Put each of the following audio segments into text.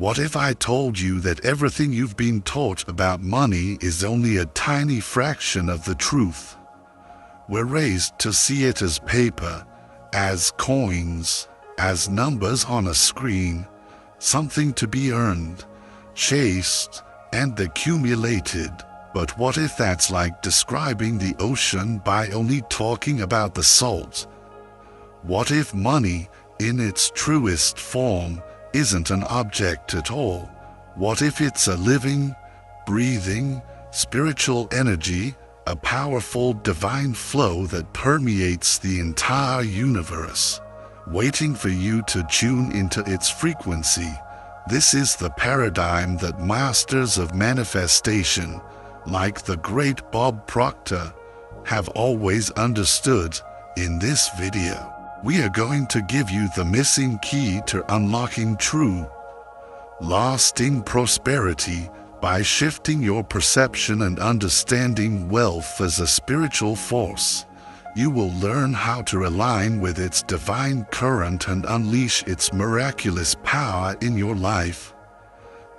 What if I told you that everything you've been taught about money is only a tiny fraction of the truth? We're raised to see it as paper, as coins, as numbers on a screen, something to be earned, chased, and accumulated. But what if that's like describing the ocean by only talking about the salt? What if money, in its truest form, isn't an object at all? What if it's a living, breathing, spiritual energy, a powerful divine flow that permeates the entire universe, waiting for you to tune into its frequency? This is the paradigm that masters of manifestation, like the great Bob Proctor, have always understood. In this video, we are going to give you the missing key to unlocking true, lasting prosperity by shifting your perception and understanding wealth as a spiritual force. You will learn how to align with its divine current and unleash its miraculous power in your life.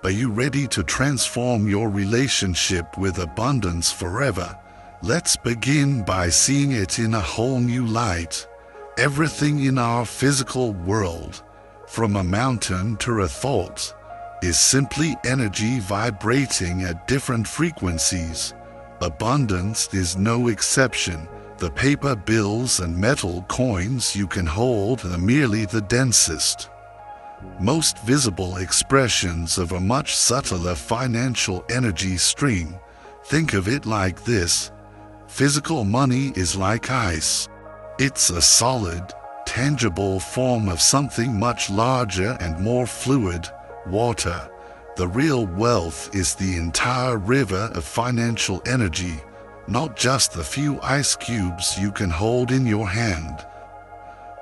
Are you ready to transform your relationship with abundance forever? Let's begin by seeing it in a whole new light. Everything in our physical world, from a mountain to a thought, is simply energy vibrating at different frequencies. Abundance is no exception. The paper bills and metal coins you can hold are merely the densest, most visible expressions of a much subtler financial energy stream. Think of it like this. Physical money is like ice. It's a solid, tangible form of something much larger and more fluid, water. The real wealth is the entire river of financial energy, not just the few ice cubes you can hold in your hand.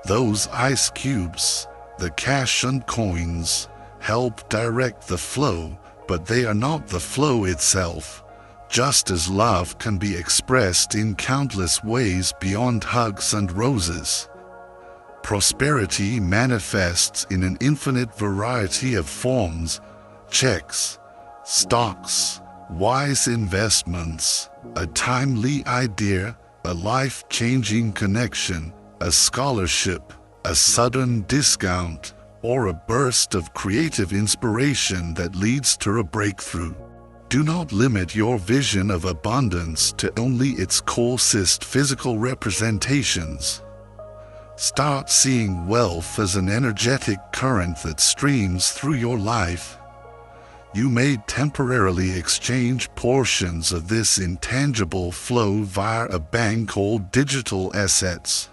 Those ice cubes, the cash and coins, help direct the flow, but they are not the flow itself. Just as love can be expressed in countless ways beyond hugs and roses, prosperity manifests in an infinite variety of forms: checks, stocks, wise investments, a timely idea, a life-changing connection, a scholarship, a sudden discount, or a burst of creative inspiration that leads to a breakthrough. Do not limit your vision of abundance to only its coarsest physical representations. Start seeing wealth as an energetic current that streams through your life. You may temporarily exchange portions of this intangible flow via a bank or digital assets,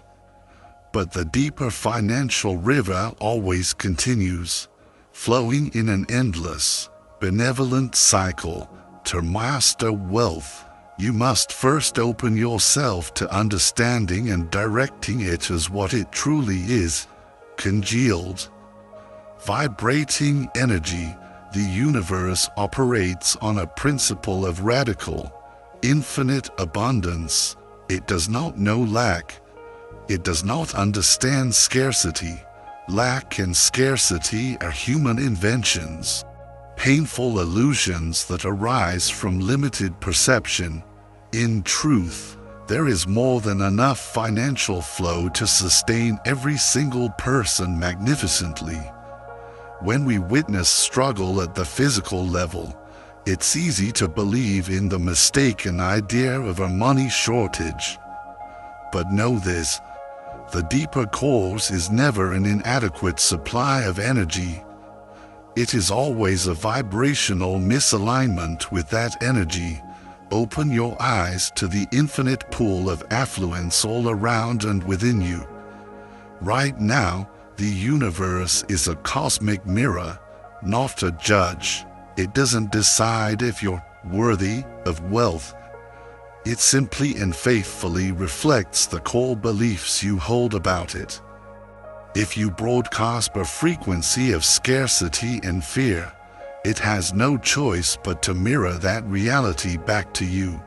but the deeper financial river always continues, flowing in an endless, benevolent cycle. To master wealth, you must first open yourself to understanding and directing it as what it truly is: congealed, vibrating energy. The universe operates on a principle of radical, infinite abundance. It does not know lack. It does not understand scarcity. Lack and scarcity are human inventions, painful illusions that arise from limited perception. In truth, there is more than enough financial flow to sustain every single person magnificently. When we witness struggle at the physical level, it's easy to believe in the mistaken idea of a money shortage. But know this: the deeper cause is never an inadequate supply of energy. It is always a vibrational misalignment with that energy. Open your eyes to the infinite pool of affluence all around and within you. Right now, the universe is a cosmic mirror, not a judge. It doesn't decide if you're worthy of wealth. It simply and faithfully reflects the core beliefs you hold about it. If you broadcast a frequency of scarcity and fear, it has no choice but to mirror that reality back to you.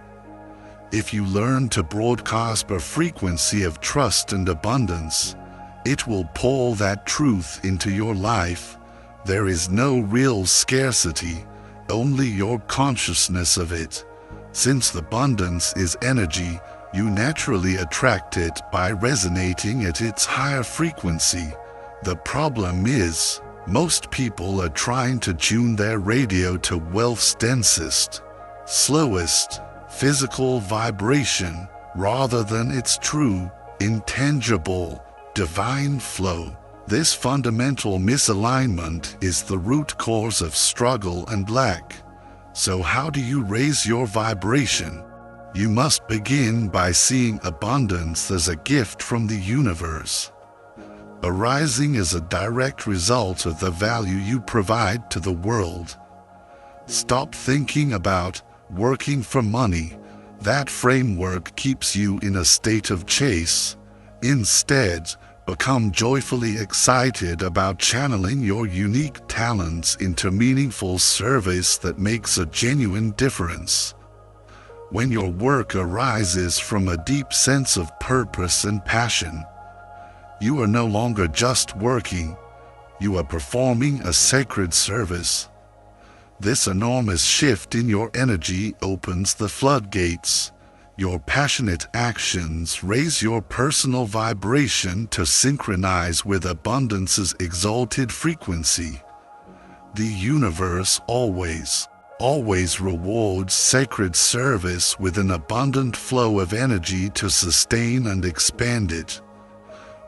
If you learn to broadcast a frequency of trust and abundance, it will pull that truth into your life, There is no real scarcity, only your consciousness of it. Since abundance is energy, you naturally attract it by resonating at its higher frequency. The problem is, most people are trying to tune their radio to wealth's densest, slowest, physical vibration, rather than its true, intangible, divine flow. This fundamental misalignment is the root cause of struggle and lack. So how do you raise your vibration? You must begin by seeing abundance as a gift from the universe, arising as a direct result of the value you provide to the world. Stop thinking about working for money. That framework keeps you in a state of chase. Instead, become joyfully excited about channeling your unique talents into meaningful service that makes a genuine difference. When your work arises from a deep sense of purpose and passion, you are no longer just working, you are performing a sacred service. This enormous shift in your energy opens the floodgates. Your passionate actions raise your personal vibration to synchronize with abundance's exalted frequency. The universe always rewards sacred service with an abundant flow of energy to sustain and expand it.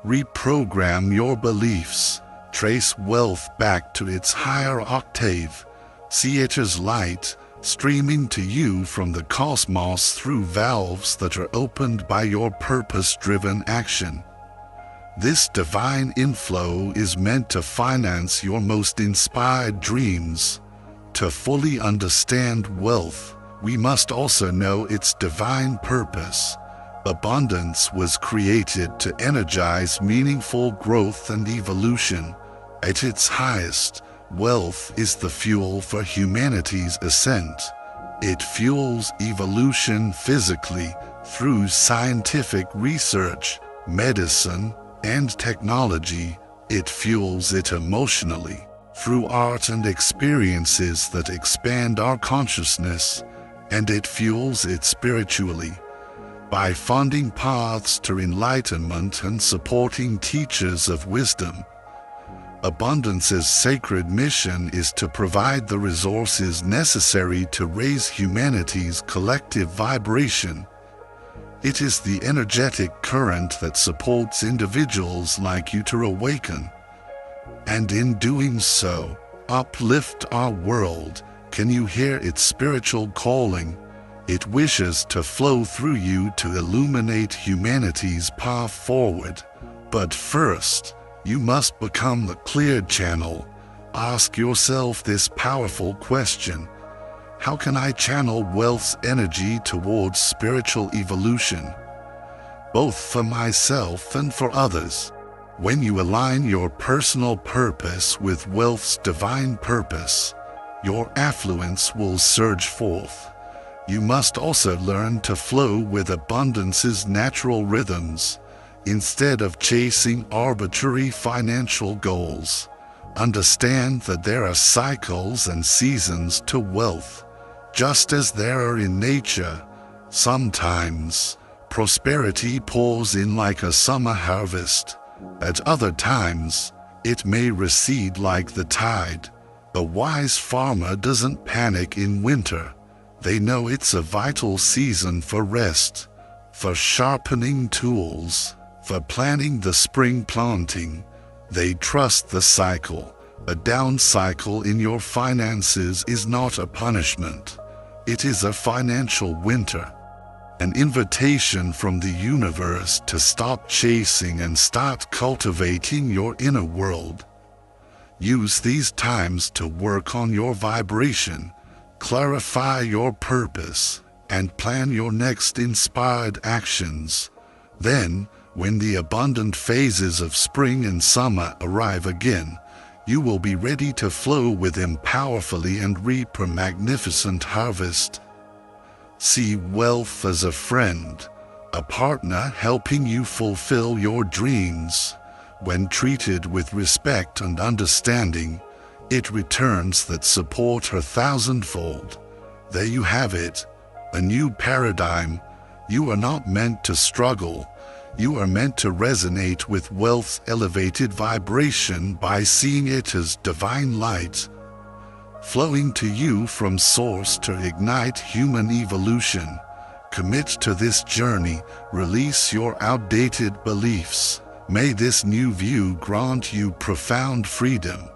Reprogram your beliefs. Trace wealth back to its higher octave. See it as light, streaming to you from the cosmos through valves that are opened by your purpose-driven action. This divine inflow is meant to finance your most inspired dreams. To fully understand wealth, we must also know its divine purpose. Abundance was created to energize meaningful growth and evolution. At its highest, wealth is the fuel for humanity's ascent. It fuels evolution physically through scientific research, medicine, and technology. It fuels it emotionally through art and experiences that expand our consciousness, and it fuels it spiritually by funding paths to enlightenment and supporting teachers of wisdom. Abundance's sacred mission is to provide the resources necessary to raise humanity's collective vibration. It is the energetic current that supports individuals like you to awaken, and in doing so, uplift our world. Can you hear its spiritual calling? It wishes to flow through you to illuminate humanity's path forward. But first, you must become the cleared channel. Ask yourself this powerful question: how can I channel wealth's energy towards spiritual evolution, both for myself and for others? When you align your personal purpose with wealth's divine purpose, your affluence will surge forth. You must also learn to flow with abundance's natural rhythms, instead of chasing arbitrary financial goals. Understand that there are cycles and seasons to wealth, just as there are in nature. Sometimes, prosperity pours in like a summer harvest. At other times, it may recede like the tide. A wise farmer doesn't panic in winter. They know it's a vital season for rest, for sharpening tools, for planning the spring planting. They trust the cycle. A down cycle in your finances is not a punishment. It is a financial winter. An invitation from the universe to stop chasing and start cultivating your inner world. Use these times to work on your vibration, clarify your purpose, and plan your next inspired actions. Then, when the abundant phases of spring and summer arrive again, you will be ready to flow with them powerfully and reap a magnificent harvest. See wealth as a friend, a partner helping you fulfill your dreams. When treated with respect and understanding, it returns that support her thousandfold. There you have it, a new paradigm. You are not meant to struggle. You are meant to resonate with wealth's elevated vibration by seeing it as divine light, flowing to you from source to ignite human evolution. Commit to this journey, release your outdated beliefs. May this new view grant you profound freedom.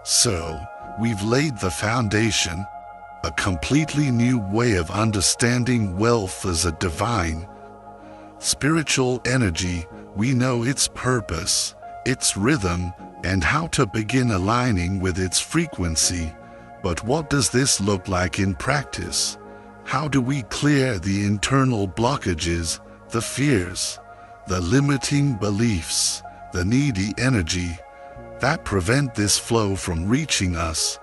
So, we've laid the foundation, a completely new way of understanding wealth as a divine, spiritual energy. We know its purpose, its rhythm, and how to begin aligning with its frequency. But what does this look like in practice? How do we clear the internal blockages, the fears, the limiting beliefs, the needy energy that prevent this flow from reaching us?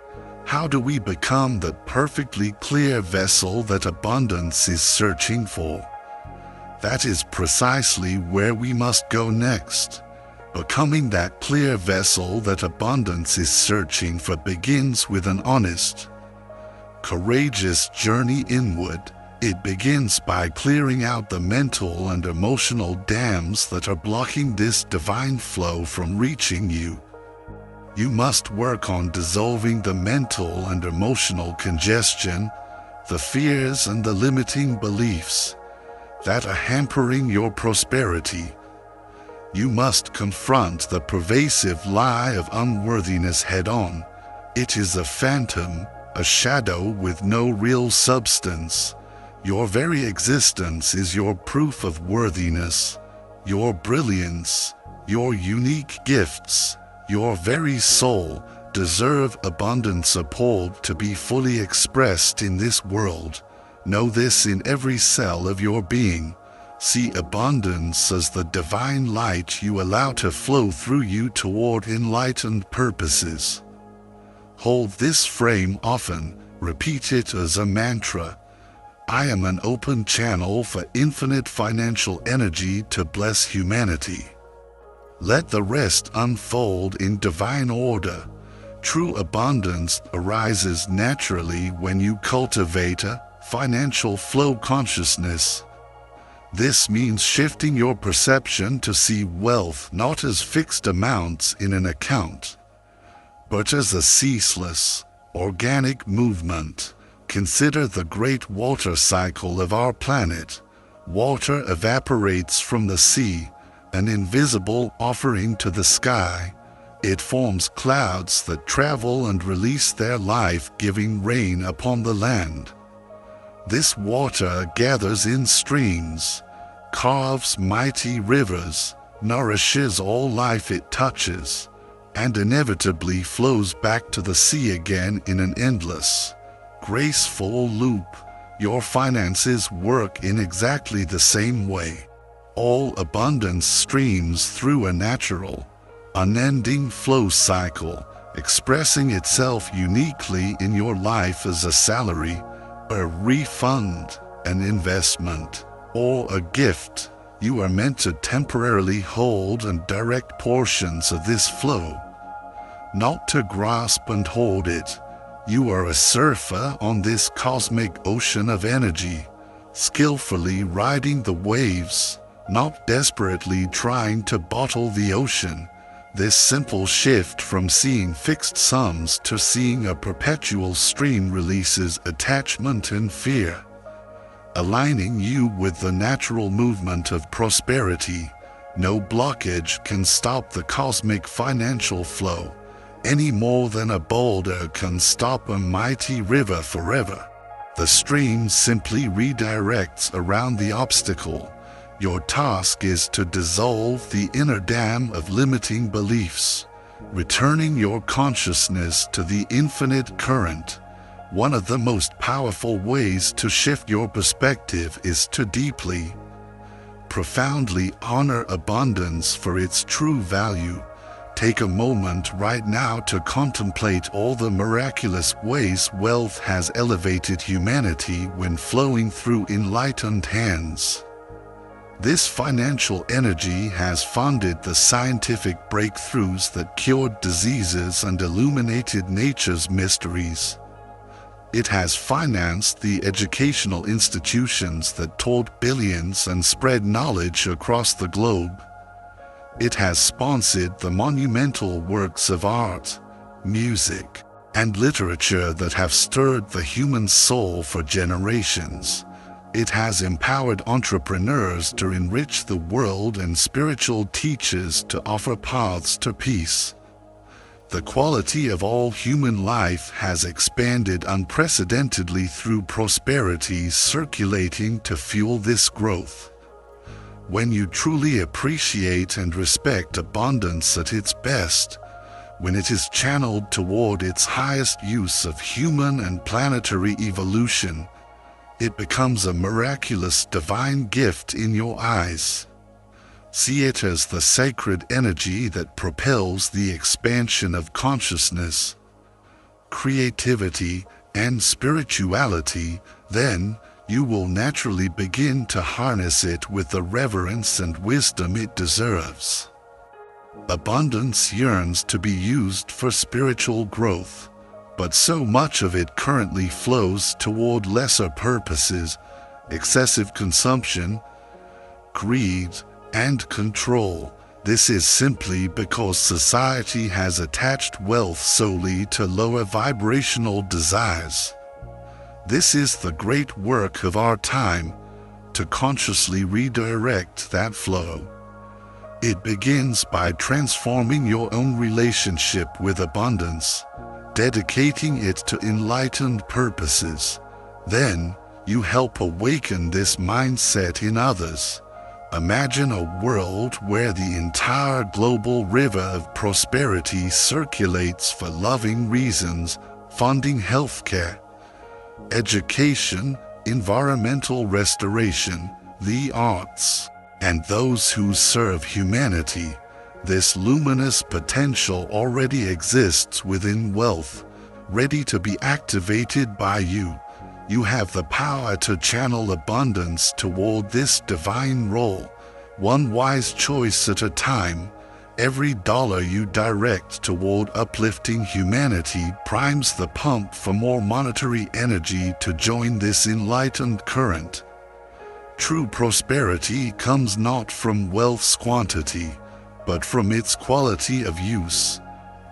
How do we become the perfectly clear vessel that abundance is searching for? That is precisely where we must go next. Becoming that clear vessel that abundance is searching for begins with an honest, courageous journey inward. It begins by clearing out the mental and emotional dams that are blocking this divine flow from reaching you. You must work on dissolving the mental and emotional congestion, the fears and the limiting beliefs that are hampering your prosperity. You must confront the pervasive lie of unworthiness head-on. It is a phantom, a shadow with no real substance. Your very existence is your proof of worthiness, your brilliance, your unique gifts. Your very soul deserve abundant support to be fully expressed in this world. Know this in every cell of your being. See abundance as the divine light you allow to flow through you toward enlightened purposes. Hold this frame often, repeat it as a mantra. I am an open channel for infinite financial energy to bless humanity. Let the rest unfold in divine order. True abundance arises naturally when you cultivate a financial flow consciousness. This means shifting your perception to see wealth not as fixed amounts in an account, but as a ceaseless, organic movement. Consider the great water cycle of our planet. Water evaporates from the sea, an invisible offering to the sky. It forms clouds that travel and release their life-giving rain upon the land. This water gathers in streams, carves mighty rivers, nourishes all life it touches, and inevitably flows back to the sea again in an endless, graceful loop. Your finances work in exactly the same way. All abundance streams through a natural, unending flow cycle, expressing itself uniquely in your life as a salary, a refund, an investment, or a gift. You are meant to temporarily hold and direct portions of this flow, not to grasp and hoard it. You are a surfer on this cosmic ocean of energy, skillfully riding the waves, not desperately trying to bottle the ocean. This simple shift from seeing fixed sums to seeing a perpetual stream releases attachment and fear, aligning you with the natural movement of prosperity. No blockage can stop the cosmic financial flow, any more than a boulder can stop a mighty river forever. The stream simply redirects around the obstacle. Your task is to dissolve the inner dam of limiting beliefs, returning your consciousness to the infinite current. One of the most powerful ways to shift your perspective is to deeply, profoundly honor abundance for its true value. Take a moment right now to contemplate all the miraculous ways wealth has elevated humanity when flowing through enlightened hands. This financial energy has funded the scientific breakthroughs that cured diseases and illuminated nature's mysteries. It has financed the educational institutions that taught billions and spread knowledge across the globe. It has sponsored the monumental works of art, music, and literature that have stirred the human soul for generations. It has empowered entrepreneurs to enrich the world and spiritual teachers to offer paths to peace. The quality of all human life has expanded unprecedentedly through prosperity circulating to fuel this growth. When you truly appreciate and respect abundance at its best, when it is channeled toward its highest use of human and planetary evolution, it becomes a miraculous divine gift in your eyes. See it as the sacred energy that propels the expansion of consciousness, creativity, and spirituality. Then you will naturally begin to harness it with the reverence and wisdom it deserves. Abundance yearns to be used for spiritual growth, but so much of it currently flows toward lesser purposes, excessive consumption, greed, and control. This is simply because society has attached wealth solely to lower vibrational desires. This is the great work of our time, to consciously redirect that flow. It begins by transforming your own relationship with abundance, dedicating it to enlightened purposes. Then, you help awaken this mindset in others. Imagine a world where the entire global river of prosperity circulates for loving reasons, funding healthcare, education, environmental restoration, the arts, and those who serve humanity. This luminous potential already exists within wealth, ready to be activated by you. You have the power to channel abundance toward this divine role, one wise choice at a time. Every dollar you direct toward uplifting humanity primes the pump for more monetary energy to join this enlightened current. True prosperity comes not from wealth's quantity, but from its quality of use.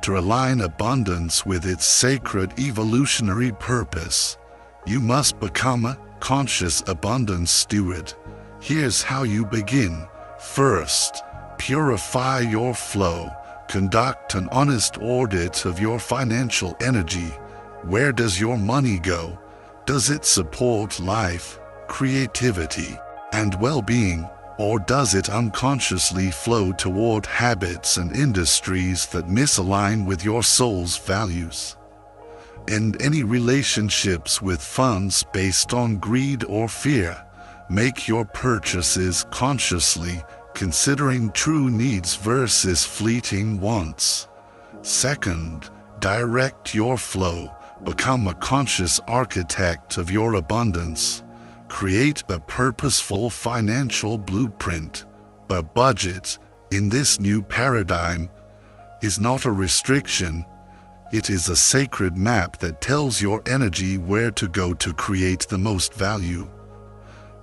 To align abundance with its sacred evolutionary purpose, you must become a conscious abundance steward. Here's how you begin. First, purify your flow. Conduct an honest audit of your financial energy. Where does your money go? Does it support life, creativity, and well-being, or does it unconsciously flow toward habits and industries that misalign with your soul's values? End any relationships with funds based on greed or fear. Make your purchases consciously, considering true needs versus fleeting wants. Second, direct your flow. Become a conscious architect of your abundance. Create a purposeful financial blueprint. A budget, in this new paradigm, is not a restriction. It is a sacred map that tells your energy where to go to create the most value.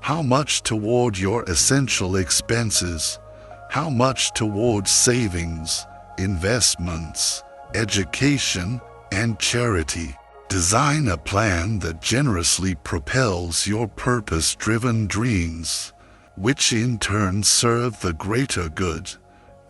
How much toward your essential expenses? How much toward savings, investments, education, and charity? Design a plan that generously propels your purpose-driven dreams, which in turn serve the greater good.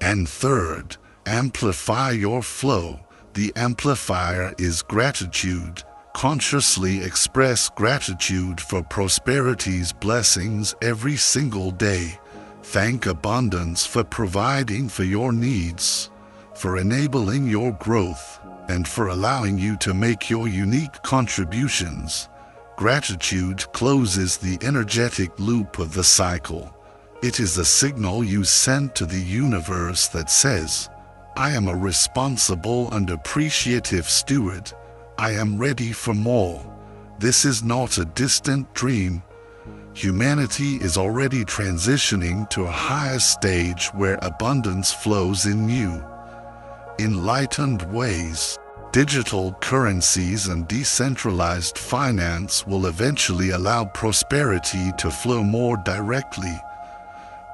And third, amplify your flow. The amplifier is gratitude. Consciously express gratitude for prosperity's blessings every single day. Thank abundance for providing for your needs, for enabling your growth, and for allowing you to make your unique contributions. Gratitude closes the energetic loop of the cycle. It is a signal you send to the universe that says, I am a responsible and appreciative steward. I am ready for more. This is not a distant dream. Humanity is already transitioning to a higher stage where abundance flows in new, enlightened ways. Digital currencies and decentralized finance will eventually allow prosperity to flow more directly,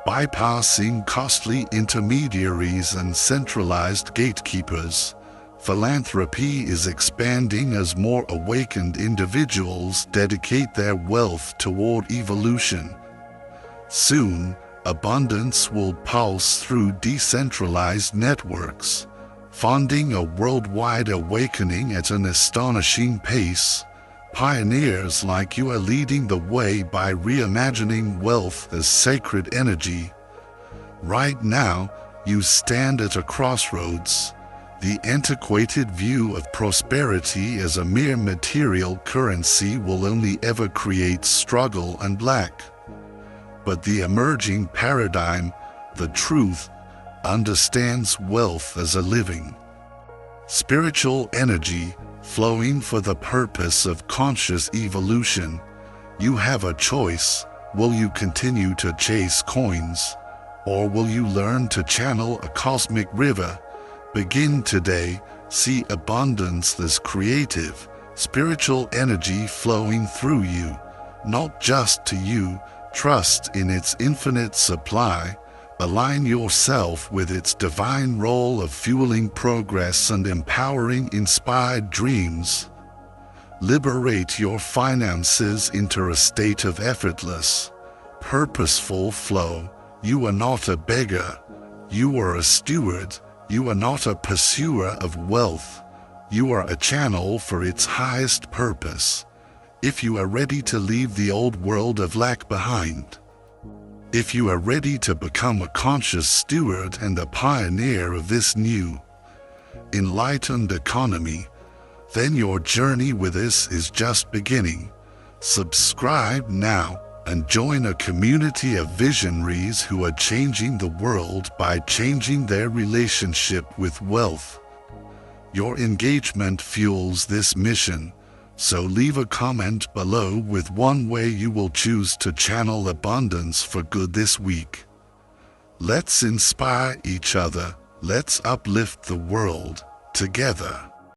bypassing costly intermediaries and centralized gatekeepers. Philanthropy is expanding as more awakened individuals dedicate their wealth toward evolution. Soon, abundance will pulse through decentralized networks, funding a worldwide awakening at an astonishing pace. Pioneers like you are leading the way by reimagining wealth as sacred energy. Right now, you stand at a crossroads. The antiquated view of prosperity as a mere material currency will only ever create struggle and lack. But the emerging paradigm, the truth, understands wealth as a living, spiritual energy flowing for the purpose of conscious evolution. You have a choice. Will you continue to chase coins, or will you learn to channel a cosmic river? Begin today. See abundance as creative, spiritual energy flowing through you, not just to you. Trust in its infinite supply. Align yourself with its divine role of fueling progress and empowering inspired dreams. Liberate your finances into a state of effortless, purposeful flow. You are not a beggar. You are a steward. You are not a pursuer of wealth. You are a channel for its highest purpose. If you are ready to leave the old world of lack behind, if you are ready to become a conscious steward and a pioneer of this new, enlightened economy, then your journey with us is just beginning. Subscribe now and join a community of visionaries who are changing the world by changing their relationship with wealth. Your engagement fuels this mission. So leave a comment below with one way you will choose to channel abundance for good this week. Let's inspire each other. Let's uplift the world together.